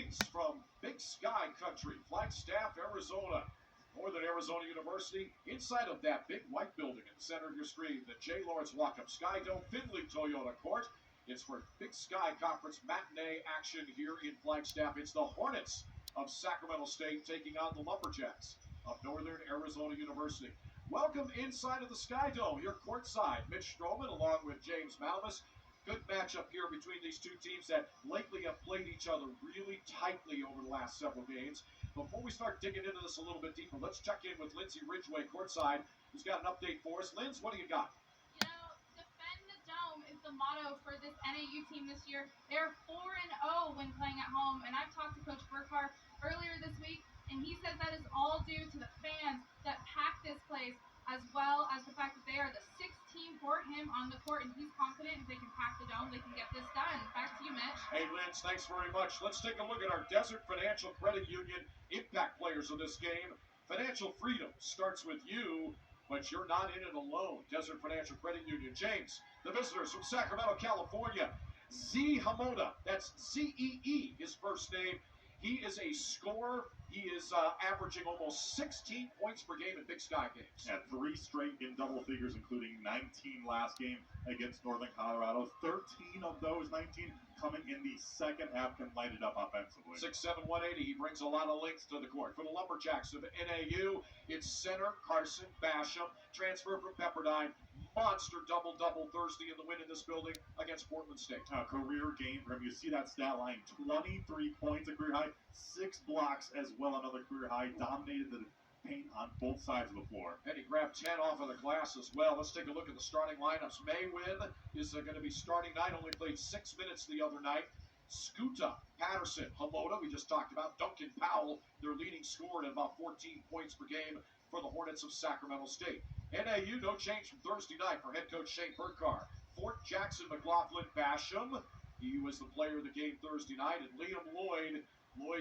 Greetings from Big Sky Country, Flagstaff, Arizona. Northern Arizona University, inside of that big white building in the center of your screen, the J. Lawrence Walkup Sky Dome Finley Toyota Court. It's for Big Sky Conference matinee action here in Flagstaff. It's the Hornets of Sacramento State taking on the Lumberjacks of Northern Arizona University. Welcome inside of the Sky Dome. You're courtside. Mitch Stroman along with James Malmus. Good matchup here between these two teams that lately have played each other really tightly over the last several games. Before we start digging into this a little bit deeper, let's check in with Lindsay Ridgway courtside, who's got an update for us. Linz, what do you got? You know, defend the dome is the motto for this NAU team this year. They're 4-0 when playing at home, and I've talked to Coach Burkhart earlier this week, and he says that is all due to the fans that pack this place, as well as the fact that they are the sixth team for him on the court, and he's confident if they can pack the dome, they can get this done. Back to you, Mitch. Hey, Linz, thanks very much. Let's take a look at our Desert Financial Credit Union impact players of this game. Financial freedom starts with you, but you're not in it alone. Desert Financial Credit Union. James, the visitors from Sacramento, California. Z Hamoda, that's Z-E-E, his first name. He is a scorer. He is averaging almost 16 points per game in Big Sky games. At 3 straight in double figures, including 19 last game against Northern Colorado. 13 of those 19 coming in the second half, can light it up offensively. 6'7", 180. He brings a lot of length to the court. For the Lumberjacks of NAU, it's center Carson Basham, transfer from Pepperdine. Monster double-double Thursday in the win in this building against Portland State. Career game for him. You see that stat line, 23 points, a career high, 6 blocks as well, another career high. Dominated the paint on both sides of the floor. And he grabbed 10 off of the glass as well. Let's take a look at the starting lineups. Maywin is going to be starting night, only played 6 minutes the other night. Scuta, Patterson, Hamoda, we just talked about. Duncan Powell, their leading scorer at about 14 points per game for the Hornets of Sacramento State. NAU, no change from Thursday night for head coach Shane Burkhart. Fort Jackson McLaughlin Basham, he was the player of the game Thursday night. And Liam Lloyd,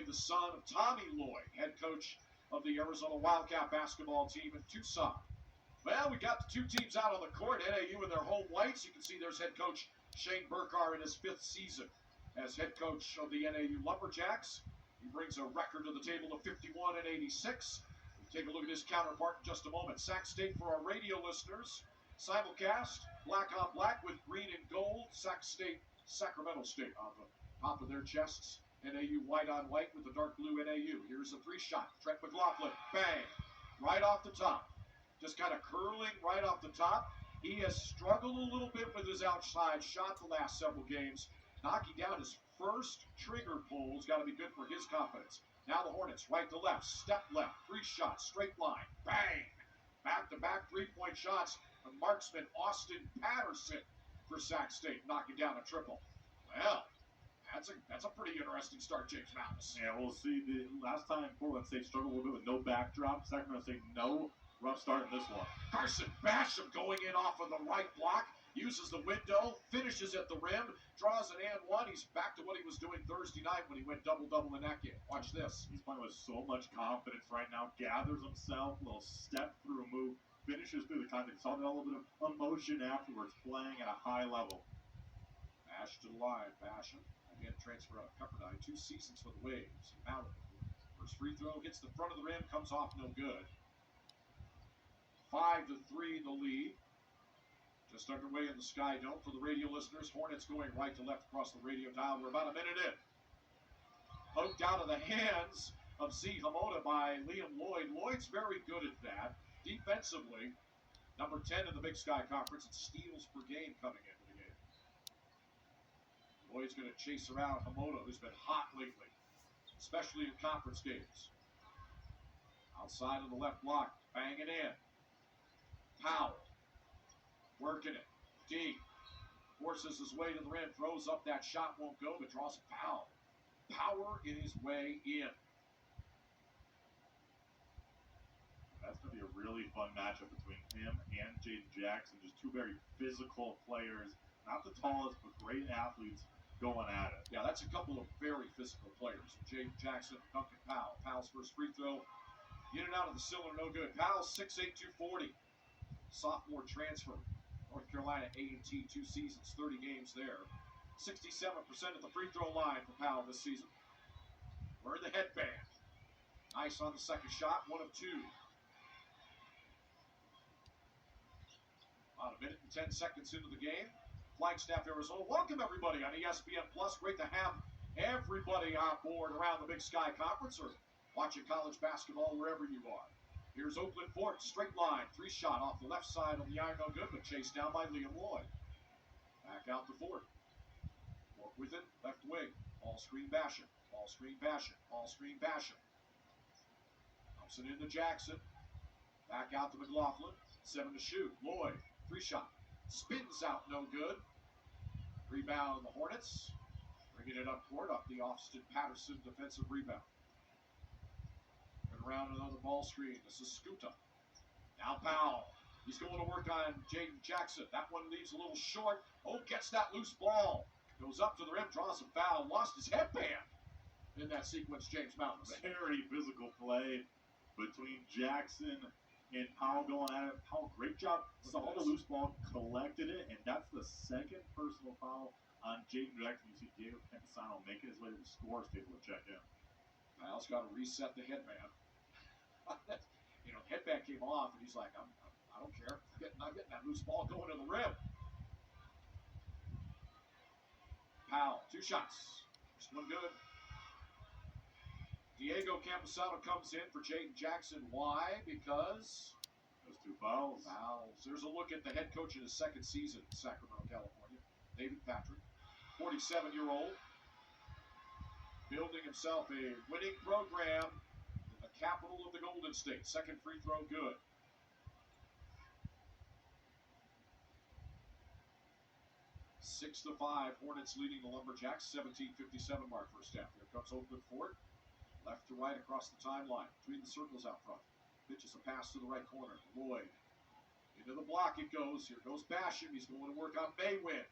the son of Tommy Lloyd, head coach of the Arizona Wildcat basketball team in Tucson. Well, we got the two teams out on the court. NAU in their home whites. You can see there's head coach Shane Burkhart in his 5th season as head coach of the NAU Lumberjacks. He brings a record to the table of 51-86. Take a look at his counterpart in just a moment. Sac State for our radio listeners. Simulcast, black on black with green and gold. Sac State, Sacramento State on the top of their chests. NAU white on white with the dark blue NAU. Here's a 3-shot. Trent McLaughlin, bang, right off the top. Just kind of curling right off the top. He has struggled a little bit with his outside shot the last several games. Knocking down his first trigger pull has got to be good for his confidence. Now the Hornets, right to left, step left, 3 shots, straight line, bang! Back-to-back 3-point shots from marksman Austin Patterson for Sac State, knocking down a triple. Well, that's a pretty interesting start, James Malmus. Yeah, we'll see. The last time Portland State struggled a little bit with no backdrop. Sacramento State, no rough start in this one. Carson Basham going in off of the right block, uses the window, finishes at the rim, draws an and one. He's back to what he was doing Thursday night when he went double-double in that game. Watch this. He's playing with so much confidence right now. Gathers himself, little step through a move, finishes through the contact. Saw a little bit of emotion afterwards, playing at a high level. Bash to the line. Basham, again, transfer out of Pepperdine. 2 seasons for the Waves. Malibu. First free throw hits the front of the rim, comes off no good. 5-3 the lead. Just underway in the Sky Dome for the radio listeners. Hornets going right to left across the radio dial. We're about a minute in. Poked out of the hands of Z Hamoda by Liam Lloyd. Lloyd's very good at that. Defensively, number 10 in the Big Sky Conference, and steals per game coming into the game. Lloyd's going to chase around Hamoda, who's been hot lately, especially in conference games. Outside of the left block, bang it in. Powell. Working it. D. Forces his way to the rim. Throws up. That shot won't go, but draws a foul. Power in his way in. That's going to be a really fun matchup between him and Jaden Jackson. Just two very physical players. Not the tallest, but great athletes going at it. Yeah, that's a couple of very physical players. Jaden Jackson, Duncan Powell. Powell's first free throw. In and out of the cylinder, no good. Powell's 6'8", 240. Sophomore transfer. North Carolina A&T, 2 seasons, 30 games there. 67% at the free throw line for Powell this season. Burn the headband. Nice on the second shot, 1 of 2. About a minute and 10 seconds into the game. Flagstaff, Arizona. Welcome, everybody, on ESPN+. Great to have everybody on board around the Big Sky Conference or watching college basketball wherever you are. Here's Oakland Fort, straight line. 3-shot off the left side on the iron, no good, but chased down by Liam Lloyd. Back out to Fort. Fort with it, left wing. Ball screen Basham. Ball screen Basham. Ball screen Basham. Dumps it into Jackson. Back out to McLaughlin. 7 to shoot. Lloyd, 3-shot. Spins out, no good. Rebound the Hornets. Bringing it up court off the Austin Patterson defensive rebound. And around another ball screen. This is Scuta. Now Powell. He's going to work on Jaden Jackson. That one leaves a little short. Oh, gets that loose ball. Goes up to the rim, draws a foul. Lost his headband in that sequence, James Mountains. Very physical play between Jackson and Powell going at it. Powell, great job. Saw the loose ball, collected it, and that's the second personal foul on Jaden Jackson. You see Diego Campesano making his way to the scores table to check in. Powell's got to reset the headband. Headband came off, and he's like, I don't care. I'm getting that loose ball going to the rim. Powell, 2 shots. First one good. Diego Campesano comes in for Jaden Jackson. Why? Because those 2 fouls. There's a look at the head coach in his second season in Sacramento, California. David Patrick, 47-year-old, building himself a winning program in the capital of the Golden State. Second free throw good. 6-5, Hornets leading the Lumberjacks, 17:57 mark first half. Here comes Oakland Fort, left to right across the timeline, between the circles out front. Pitches a pass to the right corner. Lloyd, into the block it goes. Here goes Basham. He's going to work on Maywin.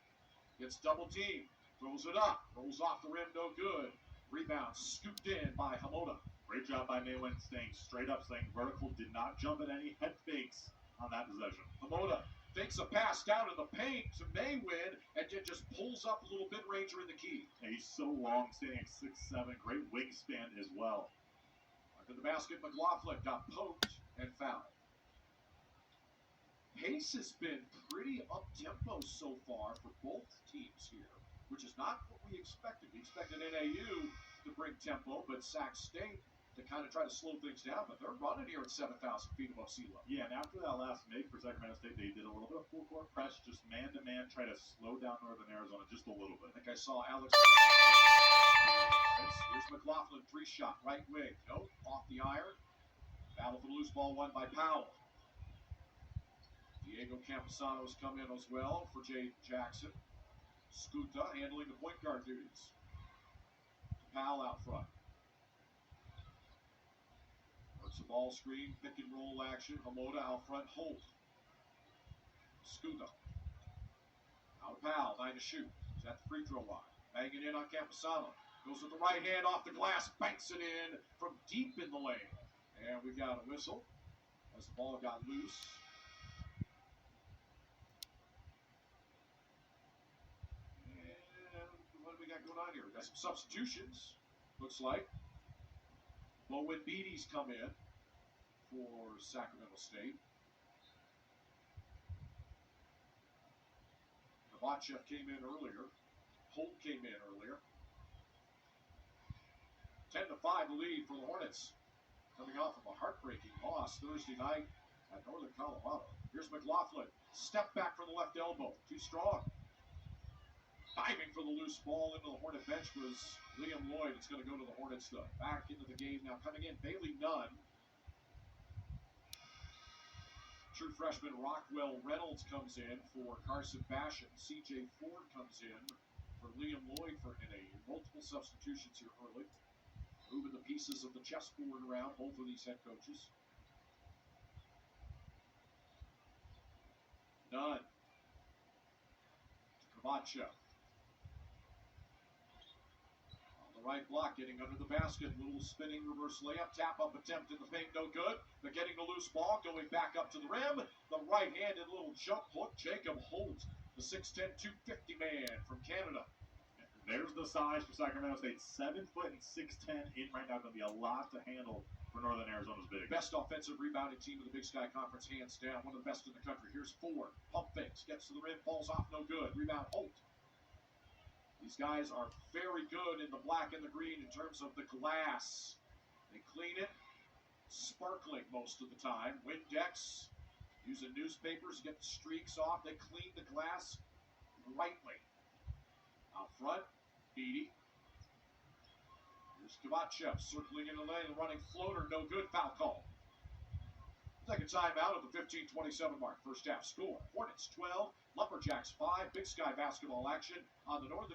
Gets double teamed, throws it up, rolls off the rim, no good. Rebound scooped in by Hamoda. Great job by Maywin, staying straight up, staying vertical, did not jump at any head fakes on that possession. Hamoda fakes a pass down in the paint to Maywin and just pulls up a little mid-ranger in the key. And he's so long, standing at 6'7", great wingspan as well. Under the basket, McLaughlin got poked and fouled. Pace has been pretty up-tempo so far for both teams here, which is not what we expected. We expected NAU to bring tempo, but Sac State to kind of try to slow things down, but they're running here at 7,000 feet above sea level. Yeah, and after that last make for Sacramento State, they did a little bit of full court press, just man-to-man, try to slow down Northern Arizona just a little bit. I think I saw Alex. Here's McLaughlin, 3-shot, right wing. Nope, off the iron. Battle for the loose ball won by Powell. Diego Campesano's come in as well for Jaden Jackson. Scuta handling the point guard duties. Powell out front. Works a ball screen, pick and roll action. Hamoda out front, Holt. Scuta. Out of Powell, 9 to shoot. He's at the free throw line. Banging in on Campesano. Goes with the right hand off the glass, banks it in from deep in the lane. And we got a whistle as the ball got loose. And what do we got going on here? We got some substitutions, looks like. Bowen Beatty's come in for Sacramento State. Kovacev came in earlier. Holt came in earlier. 10-5 lead for the Hornets. Coming off of a heartbreaking loss Thursday night at Northern Colorado. Here's McLaughlin. Step back from the left elbow. Too strong. Diving for the loose ball into the Hornet bench was Liam Lloyd. It's going to go to the Hornets, though. Back into the game now. Coming in, Bailey Nunn. True freshman Rockwell Reynolds comes in for Carson Basham. C.J. Ford comes in for Liam Lloyd for NAU. Multiple substitutions here early. Moving the pieces of the chessboard around, both of these head coaches. Nunn. Kovacev. Right block, getting under the basket, little spinning reverse layup, tap-up attempt in the paint, no good, but getting the loose ball, going back up to the rim, the right-handed little jump hook, Jacob Holt, the 6'10", 250 man from Canada. There's the size for Sacramento State. 7 foot and 6'10" in right now. Going to be a lot to handle for Northern Arizona's big. Best offensive rebounding team in the Big Sky Conference, hands down. One of the best in the country. Here's Ford. Pump fakes. Gets to the rim. Falls off. No good. Rebound Holt. These guys are very good in the black and the green in terms of the glass. They clean it. Sparkling most of the time. Windex. Using newspapers to get the streaks off. They clean the glass rightly. Out front, Beatty. Here's Kovachev circling in the lane, running floater, no good, foul call. Second timeout at the 15:27 mark. First half score. Hornets 12, Lumberjacks 5. Big Sky basketball action on the Northern